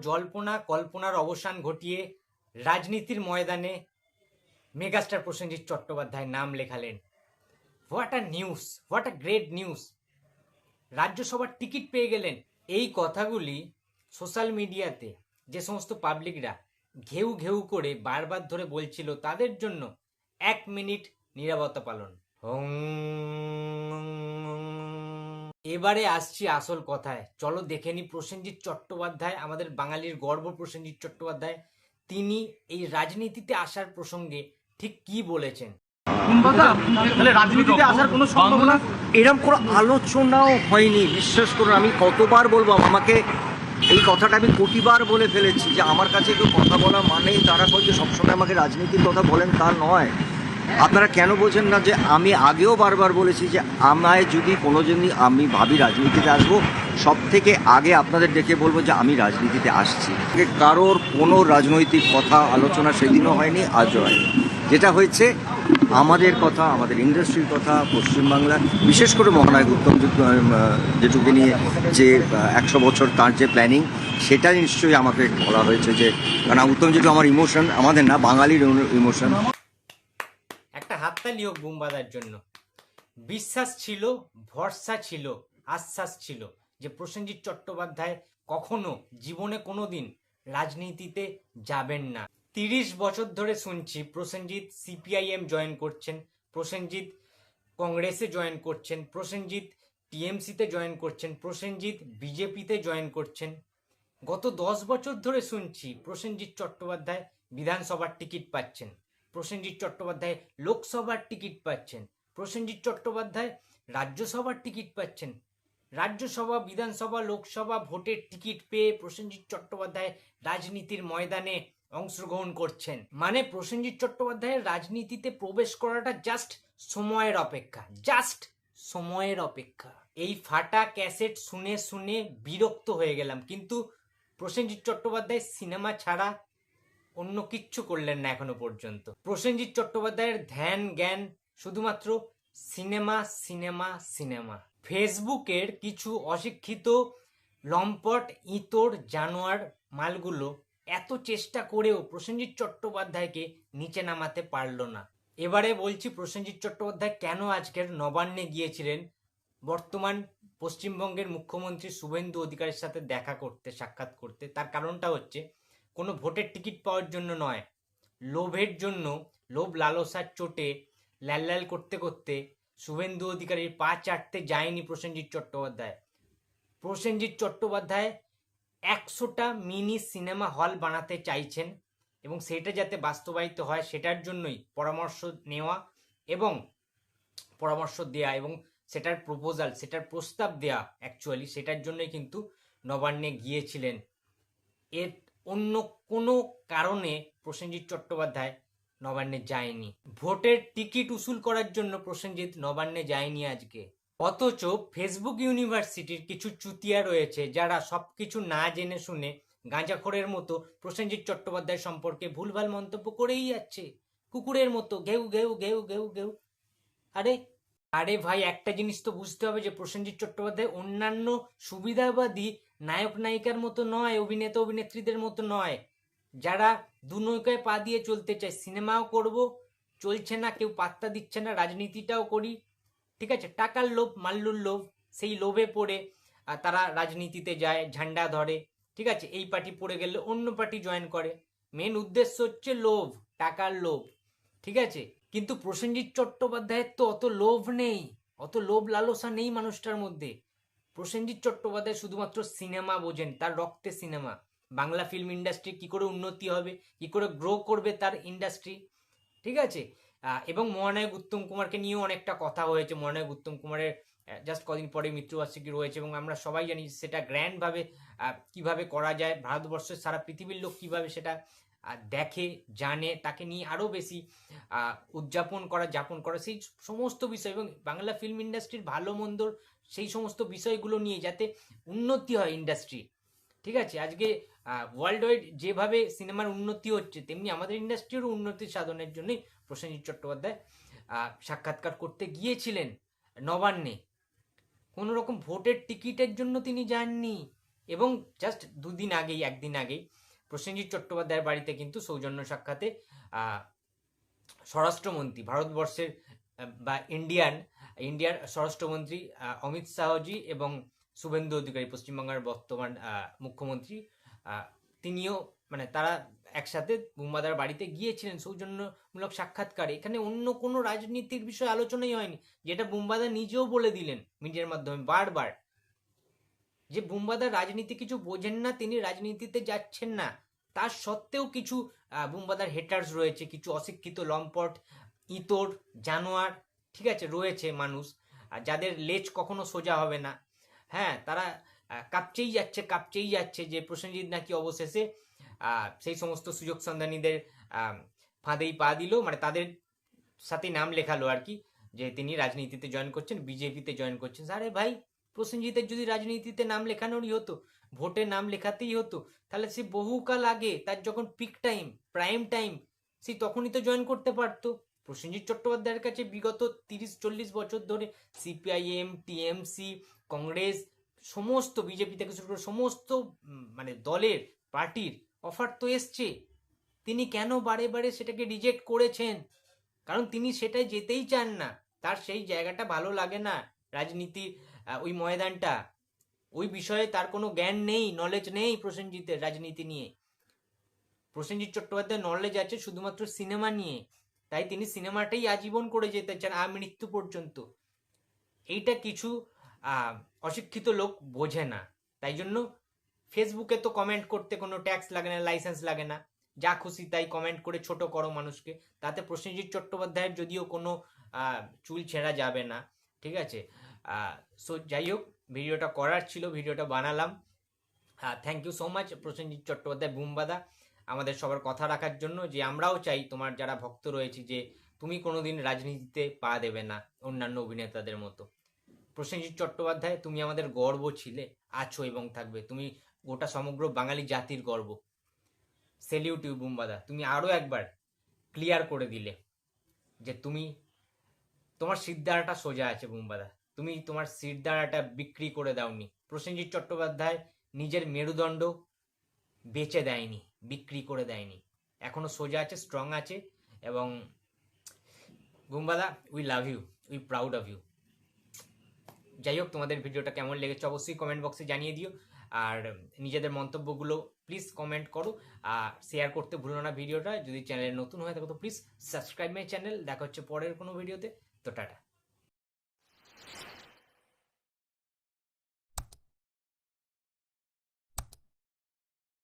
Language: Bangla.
জল্পনা কল্পনার অবসান ঘটিয়ে রাজনীতির ময়দানে মেগাস্টার প্রসেনজিৎ চট্টোপাধ্যায় নাম লেখালেন। What a news, what a great news! রাজ্যসভার টিকিট পেয়ে গেলেন। এই কথাগুলি সোশ্যাল মিডিয়াতে যে সমস্ত পাবলিকরা ঘেউ ঘেউ করে বারবার ধরে বলছিল, তাদের জন্য 1 মিনিট নীরবতা পালন। এবারে আসছি আসল কথায়। চলো দেখে নি প্রসেনজিৎ চট্টোপাধ্যায়, আমাদের বাঙালির গর্ব প্রসেনজিৎ চট্টোপাধ্যায়, তিনি এই রাজনীতিতে আসার প্রসঙ্গে ঠিক কি বলেছেন। রাজনীতিতে আসার কোনো সম্ভাবনা এরকম কোনো আলোচনাও হয়নি। বিশ্বাস করুন, আমি কতবার বলবো, আমাকে এই কথাটা আমি কোটিবার বলে ফেলেছি যে আমার কাছে কেউ কথা বলা মানেই তারা যে সবসময় আমাকে রাজনীতির কথা বলেন তা নয়। আপনারা কেন বোঝেন না যে আমি আগেও বারবার বলেছি যে আমায় যদি কোনো জনই আমি ভাবি রাজনীতিতে আসবো, সব থেকে আগে আপনাদের ডেকে বলবো যে আমি রাজনীতিতে আসছি। কারোর কোনো রাজনৈতিক কথা আলোচনা সেদিনও হয়নি, আজও হয়নি। যেটা হয়েছে আমাদের কথা, আমাদের ইন্ডাস্ট্রির কথা, পশ্চিমবাংলার বিশেষ করে মহানায়ক উত্তম যেটুকু নিয়ে যে 100 বছর তার যে প্ল্যানিং, সেটা নিশ্চয়ই আমাকে বলা হয়েছে যে, কারণ উত্তম যেটু আমার ইমোশন, আমাদের না বাঙালির ইমোশন। একটা হাততালি হোক বুমবাদার জন্য। বিশ্বাস ছিল, ভরসা ছিল, আশ্বাস ছিল যে প্রসেনজিৎ চট্টোপাধ্যায় কখনো জীবনে কোনোদিন রাজনীতিতে যাবেন না। 30 বছর ধরে শুনছি প্রসেনজিৎ সিপিআইএম জয়েন করছেন, প্রসেনজিৎ কংগ্রেসে জয়েন করছেন, প্রসেনজিৎ টিএমসিতে জয়েন করছেন, প্রসেনজিৎ বিজেপিতে জয়েন করছেন। গত 10 বছর ধরে শুনছি প্রসেনজিৎ চট্টোপাধ্যায় বিধানসভার টিকিট পাচ্ছেন, প্রসেনজিৎ চট্টোপাধ্যায় লোকসভার টিকিট পাচ্ছেন, প্রসেনজিৎ চট্টোপাধ্যায় রাজ্যসভার টিকিট পাচ্ছেন। রাজ্যসভা, বিধানসভা, লোকসভা ভোটের টিকিট পেয়ে প্রসেনজিৎ চট্টোপাধ্যায় রাজনীতির ময়দানে অংশগ্রহণ করছেন। মানে প্রসেনজিৎ চট্টোপাধ্যায়ের রাজনীতিতে প্রবেশ করাটা জাস্ট সময়ের অপেক্ষা, জাস্ট সময়ের অপেক্ষা। এই ফাটা ক্যাসেট শুনে শুনে বিরক্ত হয়ে গেলাম, কিন্তু প্রসেনজিৎ চট্টোপাধ্যায় সিনেমা ছাড়া অন্য কিচ্ছু করলেন না এখনো পর্যন্ত। প্রসেনজিৎ চট্টোপাধ্যায়ের ধ্যান জ্ঞান শুধুমাত্র সিনেমা, সিনেমা, সিনেমা। ফেসবুকের কিছু অশিক্ষিত লম্পট ইতর জানোয়ার মালগুলো এত চেষ্টা করেও প্রসেনজিৎ চট্টোপাধ্যায়কে নিচে নামাতে পারল না। এবারে বলছি প্রসেনজিৎ চট্টোপাধ্যায় কেন আজকের নবান্নে গিয়েছিলেন বর্তমান পশ্চিমবঙ্গের মুখ্যমন্ত্রী শুভেন্দু অধিকারীর সাথে দেখা করতে, সাক্ষাৎ করতে। তার কারণটা হচ্ছে কোনো ভোটের টিকিট পাওয়ার জন্য নয়, লোভের জন্য। লোভ লালসার চোটে ল্যাল ল্যাল করতে করতে শুভেন্দু অধিকারীর পা চাটতে যায়নি প্রসেনজিৎ চট্টোপাধ্যায়। প্রসেনজিৎ চট্টোপাধ্যায় 100টা মিনি সিনেমা হল বানাতে চাইছেন এবং সেটা যাতে বাস্তবায়িত হয় সেটার জন্যই পরামর্শ নেওয়া এবং পরামর্শ দেয়া এবং সেটার প্রপোজাল, সেটার প্রস্তাব দেয়া, অ্যাকচুয়ালি সেটার জন্যই কিন্তু নবান্নে গিয়েছিলেন। এর অন্য কোনো কারণে প্রসেনজিৎ চট্টোপাধ্যায় নবান্নে যায়নি। ভোটের টিকিট উসুল করার জন্য প্রসেনজিৎ নবান্নে যায়নি আজকে। অথচ ফেসবুক ইউনিভার্সিটির কিছু চুতিয়া রয়েছে যারা সবকিছু না জেনে শুনে গাঁজাখোরের মতো প্রসেনজিৎ চট্টোপাধ্যায় সম্পর্কে ভুলভাল মন্তব্য করেই যাচ্ছে, কুকুরের মতো ঘেউ ঘেউ ঘেউ ঘেউ ঘেউ। আরে ভাই, একটা জিনিস তো বুঝতে হবে যে প্রসেনজিৎ চট্টোপাধ্যায় অন্যান্য সুবিধাবাদী নায়ক নায়িকার মতো নয়, অভিনেতা অভিনেত্রীদের মতো নয়, যারা দু নৌকায় পা দিয়ে চলতে চায়। সিনেমাও করব, চলছে না, কেউ পাত্তা দিচ্ছে না, রাজনীতিটাও করি, ঠিক আছে, টাকার লোভ, মাল্লুর লোভ, সেই লোভে পড়ে তারা রাজনীতিতে যায়, ঝান্ডা ধরে, ঠিক আছে, এই পার্টি পড়ে গেলে অন্য পার্টি জয়েন করে। মেন উদ্দেশ্য হচ্ছে লোভ, টাকার লোভ, ঠিক আছে। কিন্তু প্রসেনজিৎ চট্টোপাধ্যায়ের তো অত লোভ নেই, অত লোভ লালসা নেই মানুষটার মধ্যে। প্রসেনজিৎ চট্টোপাধ্যায় শুধুমাত্র সিনেমা বোঝেন, তার রক্তে সিনেমা। বাংলা ফিল্ম ইন্ডাস্ট্রি কি করে উন্নতি হবে, কি করে গ্রো করবে তার ইন্ডাস্ট্রি, ঠিক আছে। এবং মহানায়ক উত্তম কুমারকে নিয়েও অনেকটা কথা হয়েছে। মহানায়ক উত্তম কুমারের জাস্ট কদিন পরে মৃত্যুবার্ষিকী রয়েছে এবং আমরা সবাই জানি সেটা গ্র্যান্ডভাবে কিভাবে করা যায়, ভারতবর্ষের সারা পৃথিবীর লোক কিভাবে সেটা দেখে, জানে, তাকে নিয়ে আরও বেশি উদযাপন করা, যাপন করা, সেই সমস্ত বিষয় এবং বাংলা ফিল্ম ইন্ডাস্ট্রির ভালো মন্দর সেই সমস্ত বিষয়গুলো নিয়ে যাতে উন্নতি হয় ইন্ডাস্ট্রি, ঠিক আছে। আজকে ওয়ার্ল্ড ওয়াইড যেভাবে সিনেমার উন্নতি হচ্ছে, তেমনি আমাদের ইন্ডাস্ট্রিরও উন্নতি সাধনের জন্যই প্রসেনজিৎ চট্টোপাধ্যায় সাক্ষাৎকার করতে গিয়েছিলেন নবান্নে। কোনো রকম ভোটের টিকিটের জন্য তিনি যাননি। এবং জাস্ট একদিন আগেই প্রসেনজিৎ চট্টোপাধ্যায়ের বাড়িতে কিন্তু সৌজন্য সাক্ষাতে স্বরাষ্ট্রমন্ত্রী ভারতবর্ষের বা ইন্ডিয়ার স্বরাষ্ট্রমন্ত্রী অমিত শাহজি এবং শুভেন্দু অধিকারী পশ্চিমবঙ্গের বর্তমান মুখ্যমন্ত্রী, তিনিও মানে তারা একসাথে বুম্বাদার বাড়িতে গিয়েছিলেন সৌজন্যমূলক সাক্ষাৎকারে। এখানে অন্য কোনো রাজনীতির বিষয়ে আলোচনাই হয়নি, যেটা বুম্বাদা নিজেও বলে দিলেন মিডিয়ার মাধ্যমে বারবার, যে বুম্বাদার রাজনীতি কিছু বোঝেন না, তিনি রাজনীতিতে যাচ্ছেন না। তার সত্ত্বেও কিছু বুম্বাদার হেটার্স রয়েছে, কিছু অশিক্ষিত লম্পট ইতর জানোয়ার, ঠিক আছে, রয়েছে মানুষ যাদের লেজ কখনো সোজা হবে না। হ্যাঁ, তারা কাঁপচেই যাচ্ছে যে প্রসেনজিৎ নাকি অবশেষে সেই সমস্ত সুযোগ সন্ধানীদের ফাঁদেই পা দিল, মানে তাদের সাথে নাম লেখালো আর কি, যে তিনি রাজনীতিতে জয়েন করছেন, বিজেপিতে জয়েন করছেন। আরে ভাই, প্রসেনজিতের যদি রাজনীতিতে নাম লেখানোরই হতো, ভোটে নাম লেখাতেই হতো, তাহলে সে বহুকাল আগে, তার যখন পিক টাইম, প্রাইম টাইম, সে তখনই তো জয়েন করতে পারতো। প্রসেনজিৎ চট্টোপাধ্যায়ের কাছে বিগত 30-40 বছর ধরে সিপিআইএম, টিএমসি, কংগ্রেস, সমস্ত বিজেপি থেকে শুরু করে সমস্ত মানে দলের পার্টির অফার তো এসছে। তিনি কেন বারে বারে সেটাকে রিজেক্ট করেছেন? কারণ তিনি সেটাই যেতেই চান না, তার সেই জায়গাটা ভালো লাগে না, রাজনীতির ওই ময়দানটা, ওই বিষয়ে তার কোনো জ্ঞান নেই, নলেজ নেই প্রসেনজিতের রাজনীতি নিয়ে। প্রসেনজিৎ চট্টোপাধ্যায়ের নলেজ আছে শুধুমাত্র সিনেমা নিয়ে, তাই তিনি সিনেমাটাই আজীবন করে যেতে চান, মৃত্যু পর্যন্ত। এইটা কিছু অশিক্ষিত লোক বোঝে না। তাই জন্য ফেসবুকে তো কমেন্ট করতে কোনো ট্যাক্স লাগে না, লাইসেন্স লাগে না, যা খুশি তাই কমেন্ট করে ছোট করো মানুষকে। তাতে প্রসেনজিৎ চট্টোপাধ্যায়ের যদিও কোনো চুল ছেঁড়া যাবে না, ঠিক আছে। সো যাই হোক, ভিডিওটা করার ছিল, ভিডিওটা বানালাম। Thank you so much Prosenjit Chattopadhyay, বুম্বাদা, আমাদের সবার কথা রাখার জন্য। যে আমরাও চাই, তোমার যারা ভক্ত রয়েছে, যে তুমি কোনোদিন রাজনীতিতে পা দেবে না অন্যান্য অভিনেতাদের মতো। প্রসেনজিৎ চট্টোপাধ্যায়, তুমি আমাদের গর্ব ছিলে, আছো এবং থাকবে। তুমি গোটা সমগ্র বাঙালি জাতির গর্ব। সেলিউট ইউ বুম্বাদা, তুমি আরও একবার ক্লিয়ার করে দিলে যে তোমার সিদ্ধারাটা সোজা আছে বুম্বাদা, তুমি তোমার সিদ্ধারাটা বিক্রি করে দাওনি। প্রসেনজিৎ চট্টোপাধ্যায় নিজের মেরুদণ্ড বেচে দেয়নি, বিক্রি করে দেয়নি, এখনো সোজা আছে, স্ট্রং আছে। এবং বুম্বাদা, we love you, we proud of you. যাই হোক, তোমাদের ভিডিওটা কেমন লেগেছে অবশ্যই কমেন্ট বক্সে জানিয়ে দিও, আর নিজেদের মন্তব্যগুলো প্লিজ কমেন্ট করো, আর শেয়ার করতে ভুলো না ভিডিওটা। যদি চ্যানেলে নতুন হয়ে থাকো তো প্লিজ সাবস্ক্রাইব মাই চ্যানেল। দেখা হচ্ছে পরের কোনো ভিডিওতে, তো টাটা।